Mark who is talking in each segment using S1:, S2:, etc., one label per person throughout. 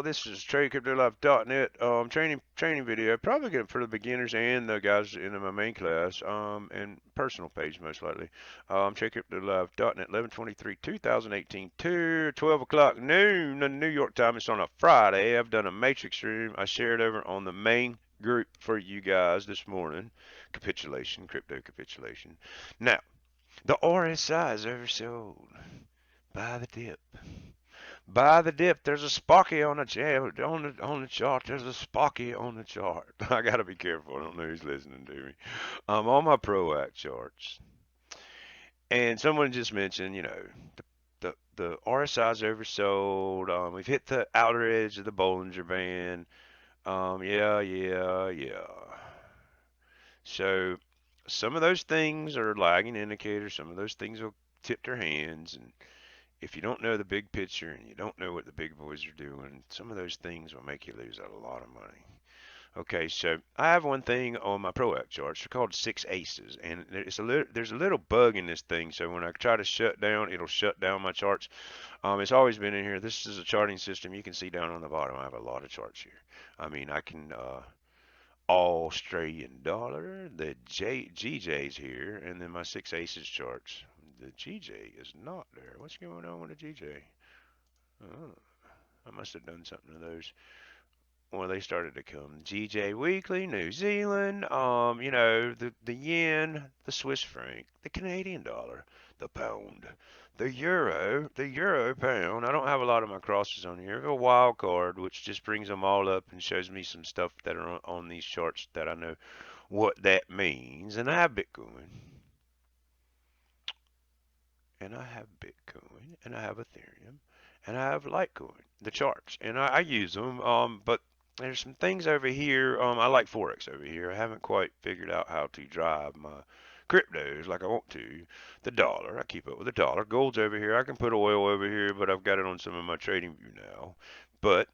S1: y'all. This is TradeCryptoLife.net training video, probably good for the beginners and the guys in my main class, and personal page most likely. TradeCryptoLife.net, 11/23/2018 to 12 o'clock noon, New York time. It's on a Friday. I've done a matrix stream. I shared over on the main group for you guys this morning. Capitulation, crypto capitulation. Now, the RSI is oversold. Buy the dip. Buy the dip. There's a Spocky on the chart. There's a Spocky on the chart. I gotta be careful. I don't know who's listening to me. I'm on my ProAct charts, and someone just mentioned, the RSI is oversold. We've hit the outer edge of the Bollinger Band. Yeah. So some of those things are lagging indicators. Some of those things will tip their hands, and if you don't know the big picture and you don't know what the big boys are doing, some of those things will make you lose a lot of money. Okay, so I have one thing on my ProAct charts. They're called 6 aces, and there's a little bug in this thing. So when I try to shut down, it'll shut down my charts. It's always been in here. This is a charting system. You can see down on the bottom. I have a lot of charts here. I mean, I can Australian dollar, the GJ's here, and then my 6 aces charts. The GJ is not there. What's going on with the GJ? Oh, I must have done something to those. Well, they started to come. GJ Weekly, New Zealand, the yen, the Swiss franc, the Canadian dollar, the pound, the euro pound. I don't have a lot of my crosses on here. I have a wild card, which just brings them all up and shows me some stuff that are on these charts that I know what that means. And I have Bitcoin, and I have Bitcoin, and I have Ethereum, and I have Litecoin, the charts, and I use them. But there's some things over here. I like Forex over here. I haven't quite figured out how to drive my cryptos like I want to. The dollar, I keep up with the dollar. Gold's over here. I can put oil over here, but I've got it on some of my trading view now. But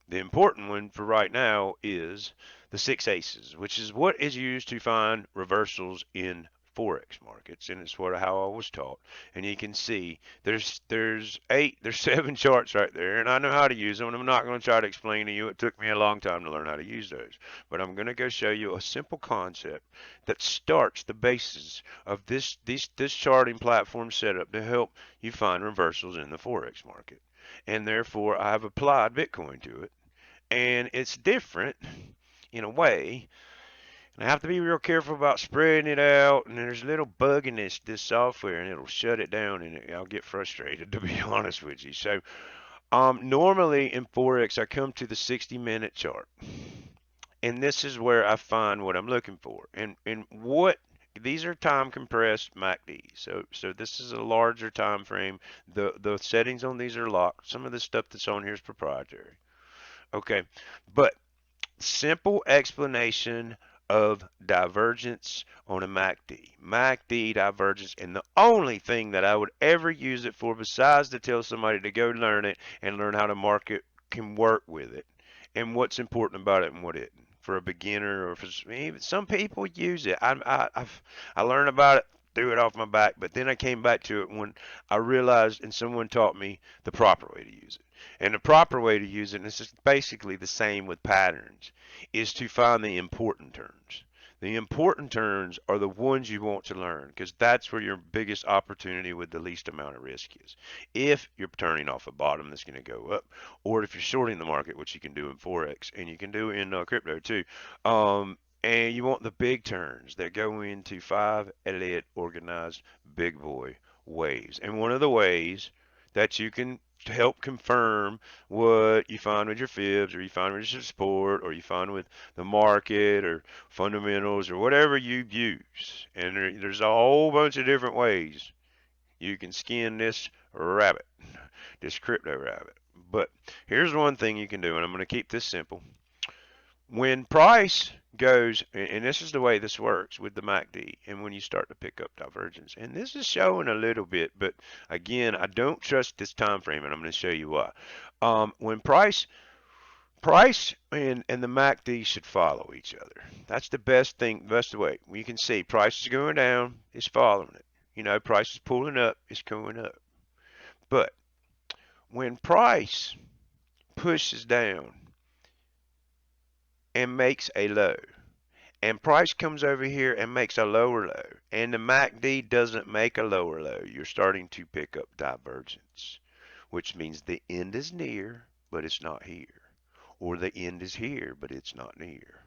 S1: the important one for right now is the 6 aces, which is what is used to find reversals in forex markets, and it's how I was taught. And you can see there's 7 charts right there, and I know how to use them. And I'm not going to try to explain to you. It took me a long time to learn how to use those, but I'm going to go show you a simple concept that starts the basis of this charting platform setup to help you find reversals in the forex market. And therefore, I have applied Bitcoin to it, and it's different in a way. And I have to be real careful about spreading it out. And there's a little bug in this software, and it'll shut it down, and I'll get frustrated, to be honest with you. So, normally in Forex, I come to the 60-minute chart, and this is where I find what I'm looking for. And what these are time compressed MACD. So this is a larger time frame. The settings on these are locked. Some of the stuff that's on here is proprietary. Okay, but simple explanation of divergence on a MACD. MACD divergence, and the only thing that I would ever use it for besides to tell somebody to go learn it and learn how to market can work with it and what's important about it and what isn't. For a beginner or for some people use it. I learned about it, threw it off my back, but then I came back to it when I realized and someone taught me the proper way to use it. And the proper way to use it, and it's basically the same with patterns, is to find the important terms. The important terms are the ones you want to learn because that's where your biggest opportunity with the least amount of risk is. If you're turning off a bottom that's going to go up, or if you're shorting the market, which you can do in Forex and you can do in crypto too, and you want the big turns that go into 5 Elliott organized big boy waves. And one of the ways that you can to help confirm what you find with your fibs or you find with your support or you find with the market or fundamentals or whatever you use. And there's a whole bunch of different ways you can skin this rabbit, this crypto rabbit. But here's one thing you can do, and I'm going to keep this simple. When price goes, and this is the way this works with the MACD, and when you start to pick up divergence, and this is showing a little bit, but again, I don't trust this time frame, and I'm going to show you why. When price and the MACD should follow each other. That's the best thing, best way. You can see price is going down, it's following it. Price is pulling up, it's going up. But when price pushes down and makes a low, and price comes over here and makes a lower low, and the MACD doesn't make a lower low, you're starting to pick up divergence, which means the end is near, but it's not here. Or the end is here, but it's not near.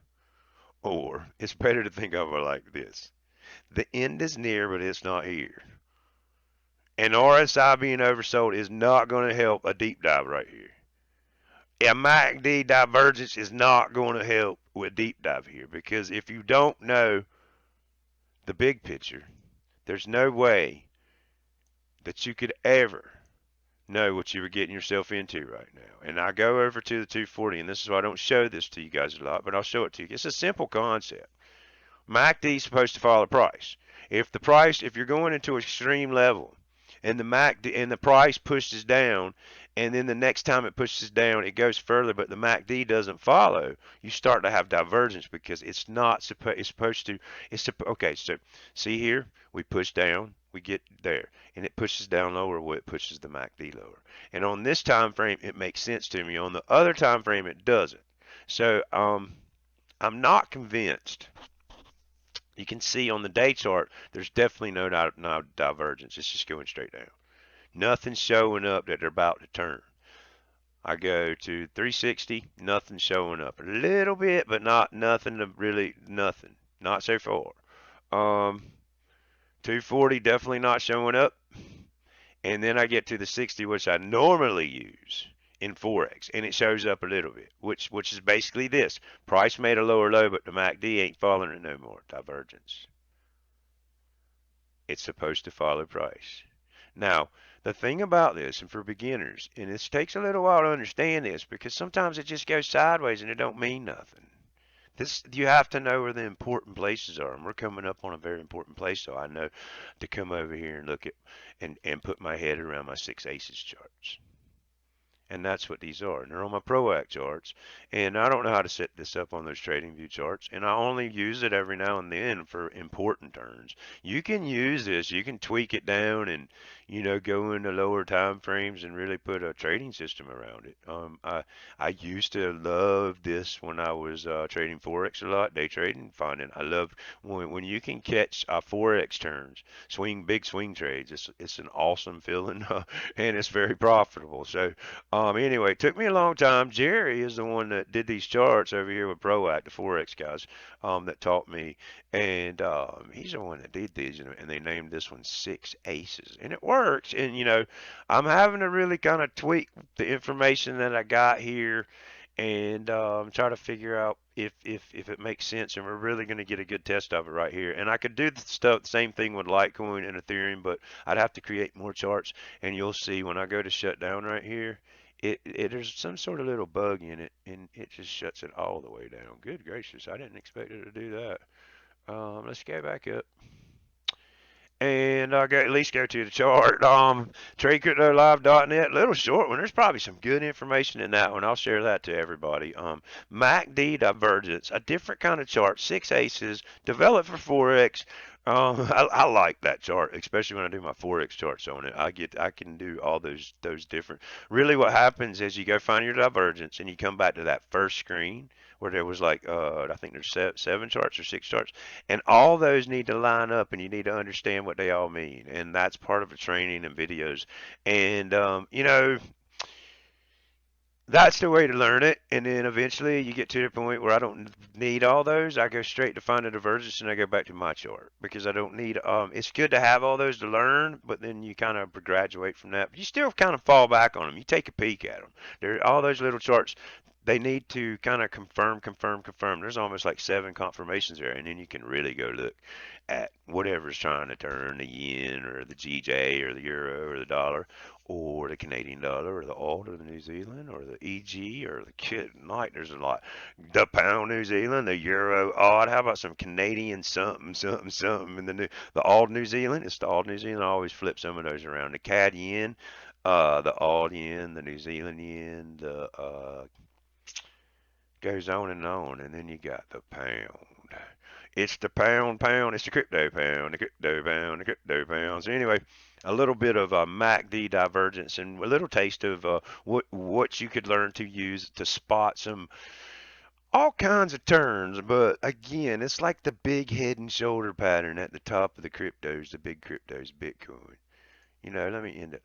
S1: Or it's better to think of it like this. The end is near, but it's not here. And RSI being oversold is not going to help a deep dive right here. A MACD divergence is not going to help with deep dive here, because if you don't know the big picture, there's no way that you could ever know what you were getting yourself into right now. And I go over to the 240, and this is why I don't show this to you guys a lot, but I'll show it to you. It's a simple concept. MACD is supposed to follow price. If you're going into extreme level, and the MACD and the price pushes down, and then the next time it pushes down, it goes further, but the MACD doesn't follow, you start to have divergence, because it's not supposed. It's supposed to. Okay. So see here, we push down, we get there, and it pushes down lower. Well, it pushes the MACD lower. And on this time frame, it makes sense to me. On the other time frame, it doesn't. So I'm not convinced. You can see on the day chart, there's definitely no divergence. It's just going straight down. Nothing's showing up that they're about to turn. I go to 360, nothing showing up. A little bit, but nothing to really, nothing. Not so far. 240 definitely not showing up. And then I get to the 60, which I normally use in Forex, and it shows up a little bit, which is basically this. Price made a lower low, but the MACD ain't following it no more. Divergence. It's supposed to follow price. Now, the thing about this, and for beginners, and this takes a little while to understand this, because sometimes it just goes sideways and it don't mean nothing. This, you have to know where the important places are, and we're coming up on a very important place, so I know to come over here and look at and put my head around my 6 aces charts. And that's what these are. And they're on my ProAct charts. And I don't know how to set this up on those TradingView charts. And I only use it every now and then for important turns. You can use this. You can tweak it down and, go into lower time frames and really put a trading system around it. I used to love this when I was trading Forex a lot, day trading, finding I love when you can catch Forex turns, big swing trades. It's an awesome feeling, and it's very profitable. So anyway, it took me a long time. Jerry is the one that did these charts over here with ProAct, the Forex guys, that taught me. And he's the one that did these, and they named this one 6 aces. And it works. And, I'm having to really kind of tweak the information that I got here and try to figure out if it makes sense. And we're really going to get a good test of it right here. And I could do the same thing with Litecoin and Ethereum, but I'd have to create more charts. And you'll see when I go to shut down right here, there's some sort of little bug in it, and it just shuts it all the way down. Good gracious, I didn't expect it to do that. Let's go back up. And I'll at least go to the chart. TradeCryptoLive.net, little short one. There's probably some good information in that one. I'll share that to everybody. MACD divergence, a different kind of chart. 6 aces, developed for Forex. I like that chart, especially when I do my Forex charts on it. I can do all those different. Really, what happens is you go find your divergence and you come back to that first screen where there was like I think there's 7 charts or 6 charts, and all those need to line up, and you need to understand what they all mean, and that's part of the training and videos, and that's the way to learn it. And then eventually you get to the point where I don't need all those. I go straight to find a divergence and I go back to my chart, because I don't need it's good to have all those to learn, but then you kind of graduate from that. But you still kind of fall back on them. You take a peek at them. There all those little charts, they need to kind of confirm. There's almost like 7 confirmations there, and then you can really go look at whatever's trying to turn, the yen or the GJ or the euro or the dollar or the Canadian dollar or the AUD or the New Zealand or the EG or the kid night. There's a lot. The pound New Zealand, the euro AUD. How about some Canadian something? And the AUD New Zealand. It's the AUD New Zealand. I always flip some of those around. The CAD yen, the AUD yen, the New Zealand yen, the goes on, and then you got the pound. It's the pound, it's the crypto pound, the crypto pound, the crypto pound. So anyway, a little bit of MACD divergence and a little taste of what you could learn to use to spot some all kinds of turns. But again, it's like the big head and shoulder pattern at the top of the cryptos, the big cryptos, Bitcoin. Let me end it,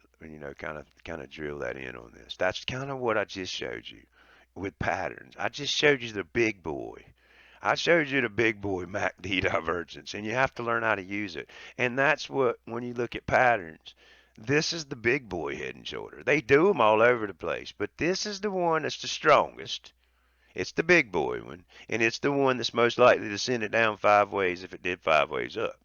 S1: kind of drill that in on this. That's kind of what I just showed you with patterns. I just showed you the big boy. I showed you the big boy MACD divergence, and you have to learn how to use it. And that's what, when you look at patterns, this is the big boy head and shoulder. They do them all over the place, but this is the one that's the strongest. It's the big boy one, and it's the one that's most likely to send it down 5 ways if it did 5 ways up.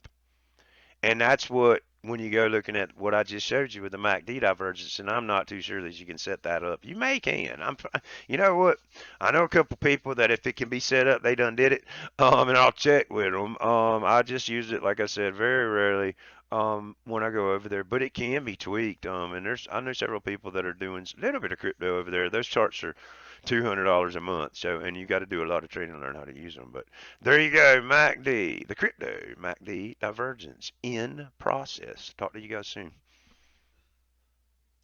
S1: And that's what, when you go looking at what I just showed you with the MACD divergence, and I'm not too sure that you can set that up. You may can. You know what? I know a couple people that if it can be set up, they done did it. And I'll check with them. I just use it, like I said, very rarely. When I go over there, but it can be tweaked. And I know several people that are doing a little bit of crypto over there. Those charts are $200 a month. So, and you got to do a lot of trading to learn how to use them. But there you go, MACD, the crypto MACD divergence in process. Talk to you guys soon.